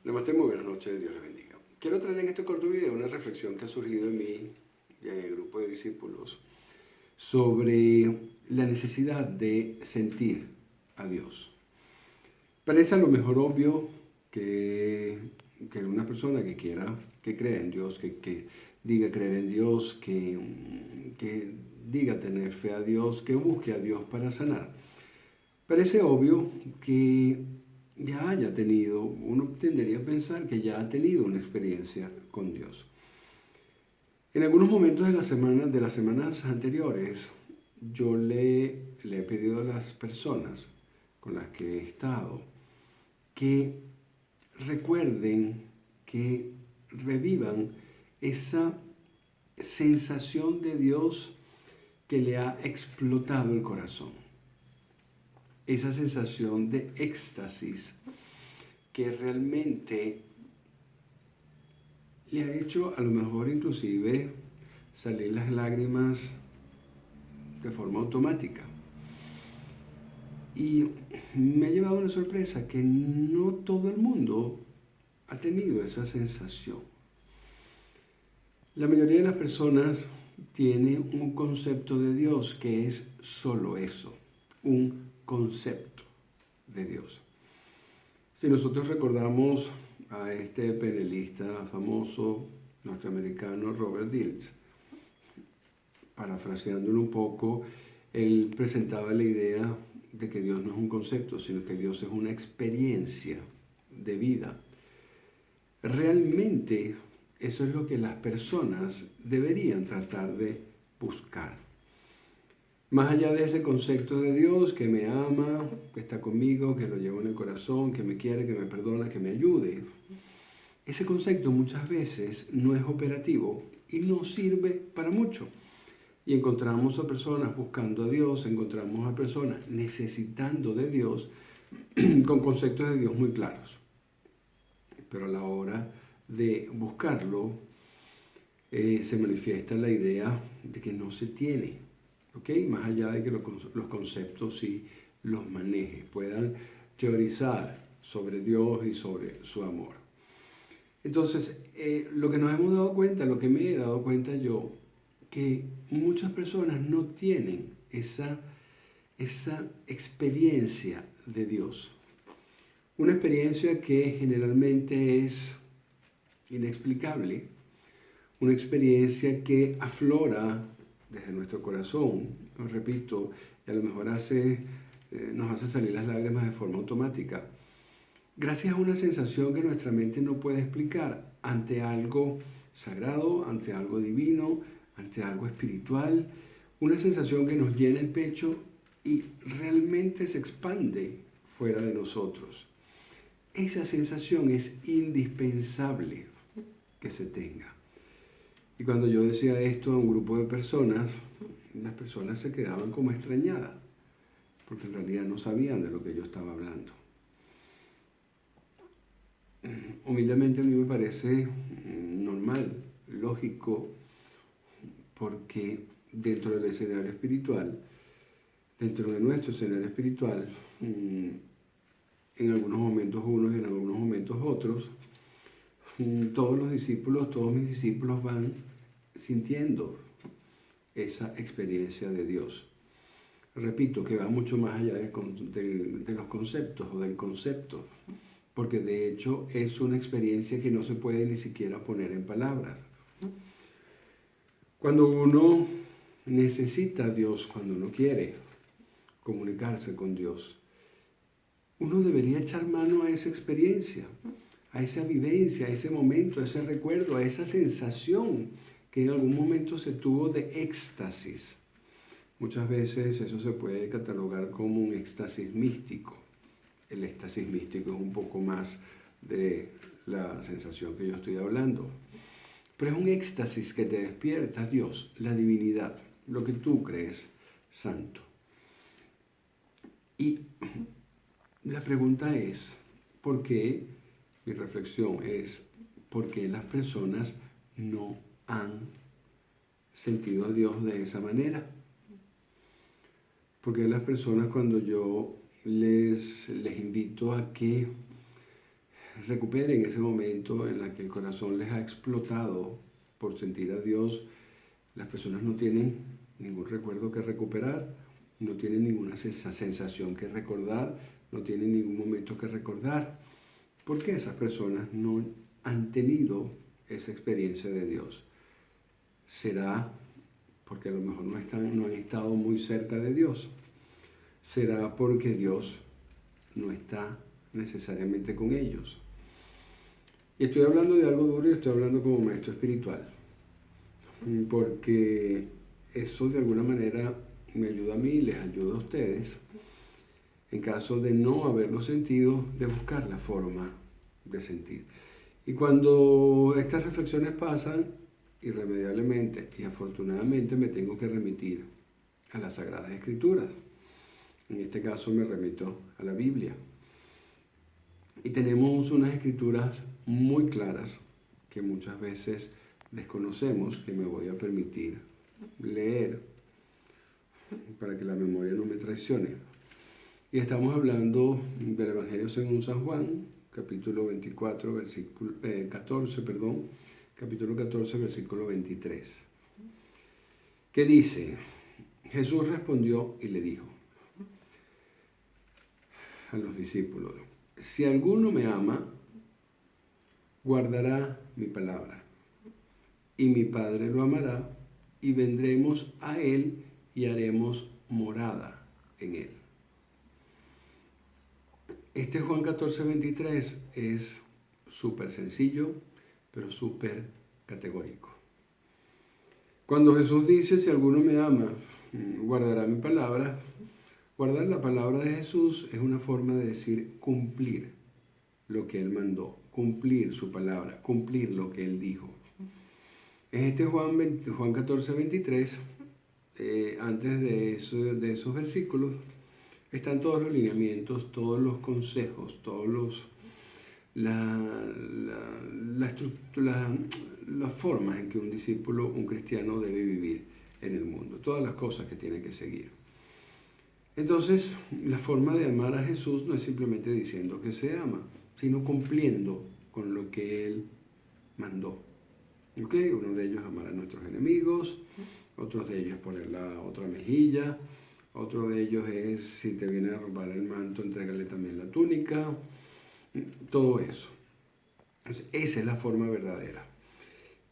Namaste, muy buenas noches, Dios les bendiga. Quiero traer en este corto video una reflexión que ha surgido en mí y en el grupo de discípulos sobre la necesidad de sentir a Dios. Parece a lo mejor obvio que una persona que crea en Dios, que diga creer en Dios, que diga tener fe a Dios, que busque a Dios para sanar. Parece obvio que ya haya tenido, uno tendería a pensar que ya ha tenido una experiencia con Dios. En algunos momentos de las semanas anteriores, yo le he pedido a las personas con las que he estado que recuerden, que revivan esa sensación de Dios que le ha explotado el corazón. Esa sensación de éxtasis que realmente le ha hecho a lo mejor inclusive salir las lágrimas de forma automática. Y me ha llevado una sorpresa que no todo el mundo ha tenido esa sensación. La mayoría de las personas tiene un concepto de Dios que es solo eso, un concepto de Dios. Si nosotros recordamos a este penelista famoso norteamericano Robert Dilts, parafraseándolo un poco, él presentaba la idea de que Dios no es un concepto, sino que Dios es una experiencia de vida. Realmente eso es lo que las personas deberían tratar de buscar. Más allá de ese concepto de Dios que me ama, que está conmigo, que lo llevo en el corazón, que me quiere, que me perdona, que me ayude, ese concepto muchas veces no es operativo y no sirve para mucho. Y encontramos a personas buscando a Dios, encontramos a personas necesitando de Dios con conceptos de Dios muy claros. Pero a la hora de buscarlo, se manifiesta la idea de que no se tiene. ¿Okay? Más allá de que los conceptos sí los maneje, puedan teorizar sobre Dios y sobre su amor. Entonces, lo que nos hemos dado cuenta, lo que me he dado cuenta yo, que muchas personas no tienen esa experiencia de Dios. Una experiencia que generalmente es inexplicable, una experiencia que aflora desde nuestro corazón, os repito, y a lo mejor nos hace salir las lágrimas de forma automática, gracias a una sensación que nuestra mente no puede explicar ante algo sagrado, ante algo divino, ante algo espiritual, una sensación que nos llena el pecho y realmente se expande fuera de nosotros. Esa sensación es indispensable que se tenga. Y cuando yo decía esto a un grupo de personas, las personas se quedaban como extrañadas, porque en realidad no sabían de lo que yo estaba hablando. Humildemente a mí me parece normal, lógico, porque dentro del escenario espiritual, dentro de nuestro escenario espiritual, en algunos momentos unos y en algunos momentos otros, todos mis discípulos van sintiendo esa experiencia de Dios. Repito, que va mucho más allá de los conceptos o del concepto, porque de hecho es una experiencia que no se puede ni siquiera poner en palabras. Cuando uno necesita a Dios, cuando uno quiere comunicarse con Dios, uno debería echar mano a esa experiencia, a esa vivencia, a ese momento, a ese recuerdo, a esa sensación que en algún momento se tuvo de éxtasis. Muchas veces eso se puede catalogar como un éxtasis místico. El éxtasis místico es un poco más de la sensación que yo estoy hablando. Pero es un éxtasis que te despierta a Dios, la divinidad, lo que tú crees santo. Y la pregunta es, ¿por qué? Mi reflexión es, ¿por qué las personas no han sentido a Dios de esa manera? Porque las personas, cuando yo les invito a que recuperen ese momento en el que el corazón les ha explotado por sentir a Dios. Las personas no tienen ningún recuerdo que recuperar, no tienen ninguna sensación que recordar, no tienen ningún momento que recordar, porque esas personas no han tenido esa experiencia de Dios. ¿Será porque a lo mejor no han estado muy cerca de Dios? ¿Será porque Dios no está necesariamente con ellos? Y estoy hablando de algo duro y estoy hablando como maestro espiritual, porque eso de alguna manera me ayuda a mí y les ayuda a ustedes, en caso de no haberlo sentido, de buscar la forma de sentir. Y cuando estas reflexiones pasan, irremediablemente y afortunadamente me tengo que remitir a las Sagradas Escrituras. En este caso me remito a la Biblia. Y tenemos unas escrituras muy claras que muchas veces desconocemos, que me voy a permitir leer para que la memoria no me traicione. Y estamos hablando del Evangelio según San Juan, capítulo 24, versículo 14, capítulo 14, versículo 23, que dice: Jesús respondió y le dijo a los discípulos: si alguno me ama, guardará mi palabra, y mi Padre lo amará, y vendremos a él y haremos morada en él. Este Juan 14, 23 es súper sencillo, pero súper categórico. Cuando Jesús dice: si alguno me ama, guardará mi palabra, guardar la palabra de Jesús es una forma de decir cumplir lo que Él mandó, cumplir su palabra, cumplir lo que Él dijo. En este Juan 14, 23, antes de esos versículos, están todos los lineamientos, todos los consejos, las formas en que un discípulo, un cristiano debe vivir en el mundo, todas las cosas que tiene que seguir. Entonces, la forma de amar a Jesús no es simplemente diciendo que se ama, sino cumpliendo con lo que Él mandó. ¿Okay? Uno de ellos es amar a nuestros enemigos, otro de ellos es poner la otra mejilla, otro de ellos es: si te viene a robar el manto, entrégale también la túnica. Todo eso. Entonces, esa es la forma verdadera.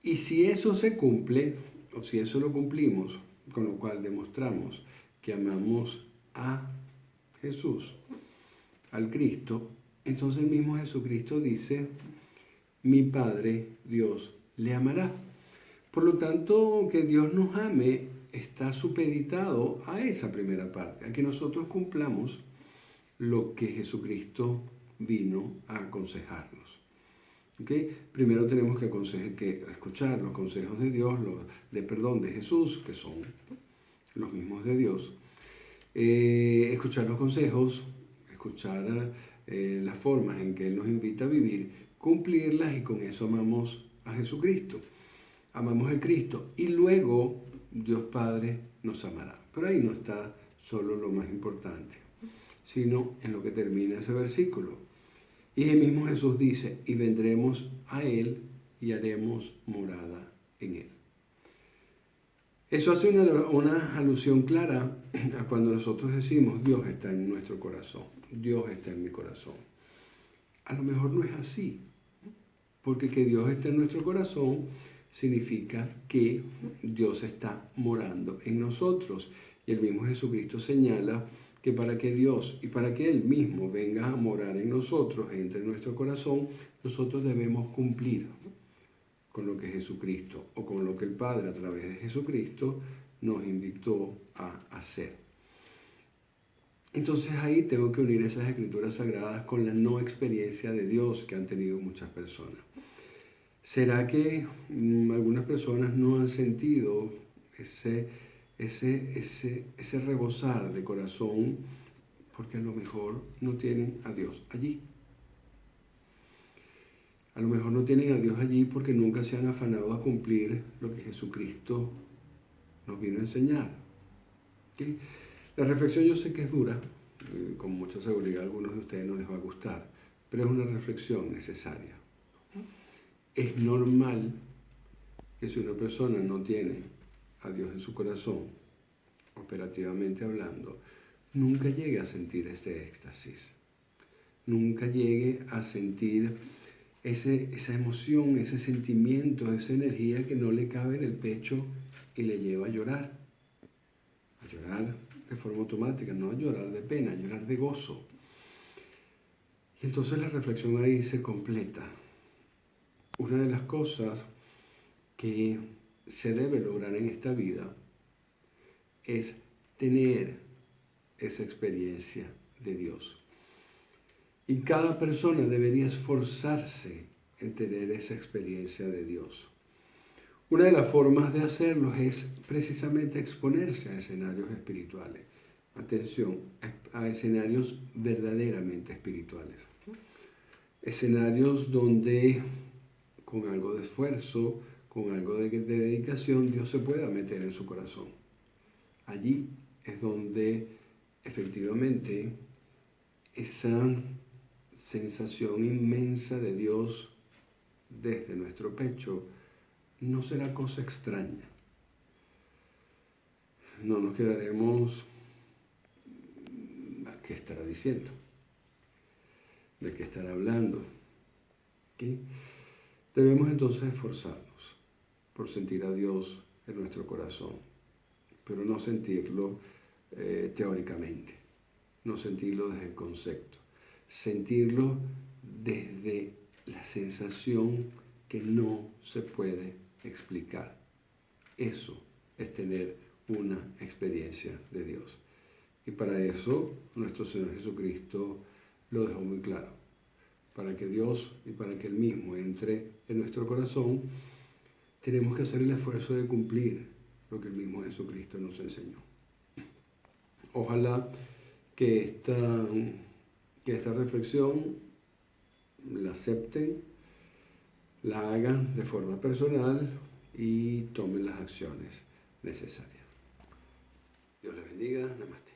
Y si eso se cumple, o si eso lo cumplimos, con lo cual demostramos que amamos a Jesús, al Cristo, entonces el mismo Jesucristo dice: mi Padre, Dios, le amará. Por lo tanto, que Dios nos ame está supeditado a esa primera parte, a que nosotros cumplamos lo que Jesucristo vino a aconsejarnos. ¿Okay? Primero tenemos que escuchar los consejos de Dios, de Jesús, que son los mismos de Dios. Escuchar los consejos, escuchar las formas en que Él nos invita a vivir, cumplirlas, y con eso amamos a Jesucristo. Amamos al Cristo y luego Dios Padre nos amará. Pero ahí no está solo lo más importante, sino en lo que termina ese versículo. Y el mismo Jesús dice: y vendremos a Él y haremos morada en Él. Eso hace una alusión clara a cuando nosotros decimos: Dios está en nuestro corazón, Dios está en mi corazón. A lo mejor no es así, porque que Dios esté en nuestro corazón significa que Dios está morando en nosotros. Y el mismo Jesucristo señala que para que Dios y para que Él mismo venga a morar en nosotros, entre en nuestro corazón, nosotros debemos cumplir con lo que Jesucristo, o con lo que el Padre a través de Jesucristo nos invitó a hacer. Entonces ahí tengo que unir esas escrituras sagradas con la no experiencia de Dios que han tenido muchas personas. ¿Será que algunas personas no han sentido ese rebosar de corazón porque a lo mejor no tienen a Dios allí? A lo mejor no tienen a Dios allí porque nunca se han afanado a cumplir lo que Jesucristo nos vino a enseñar. ¿Okay? La reflexión yo sé que es dura, con mucha seguridad a algunos de ustedes no les va a gustar, pero es una reflexión necesaria. Es normal que si una persona no tiene a Dios en su corazón, operativamente hablando, nunca llegue a sentir este éxtasis, nunca llegue a sentir esa emoción, ese sentimiento, esa energía que no le cabe en el pecho y le lleva a llorar de forma automática, no a llorar de pena, a llorar de gozo. Y entonces la reflexión ahí se completa. Una de las cosas que se debe lograr en esta vida es tener esa experiencia de Dios. Y cada persona debería esforzarse en tener esa experiencia de Dios. Una de las formas de hacerlo es precisamente exponerse a escenarios espirituales. Atención, a escenarios verdaderamente espirituales. Escenarios donde con algo de esfuerzo, con algo de dedicación, Dios se pueda meter en su corazón. Allí es donde efectivamente esa sensación inmensa de Dios desde nuestro pecho no será cosa extraña. No nos quedaremos, ¿qué estará diciendo? ¿De qué estará hablando? ¿Okay? Debemos entonces esforzarnos por sentir a Dios en nuestro corazón, pero no sentirlo teóricamente, no sentirlo desde el concepto, sentirlo desde la sensación que no se puede explicar. Eso es tener una experiencia de Dios. Y para eso nuestro Señor Jesucristo lo dejó muy claro. Para que Dios y para que Él mismo entre en nuestro corazón, tenemos que hacer el esfuerzo de cumplir lo que el mismo Jesucristo nos enseñó. Ojalá que esta reflexión la acepten, la hagan de forma personal y tomen las acciones necesarias. Dios les bendiga. Namaste.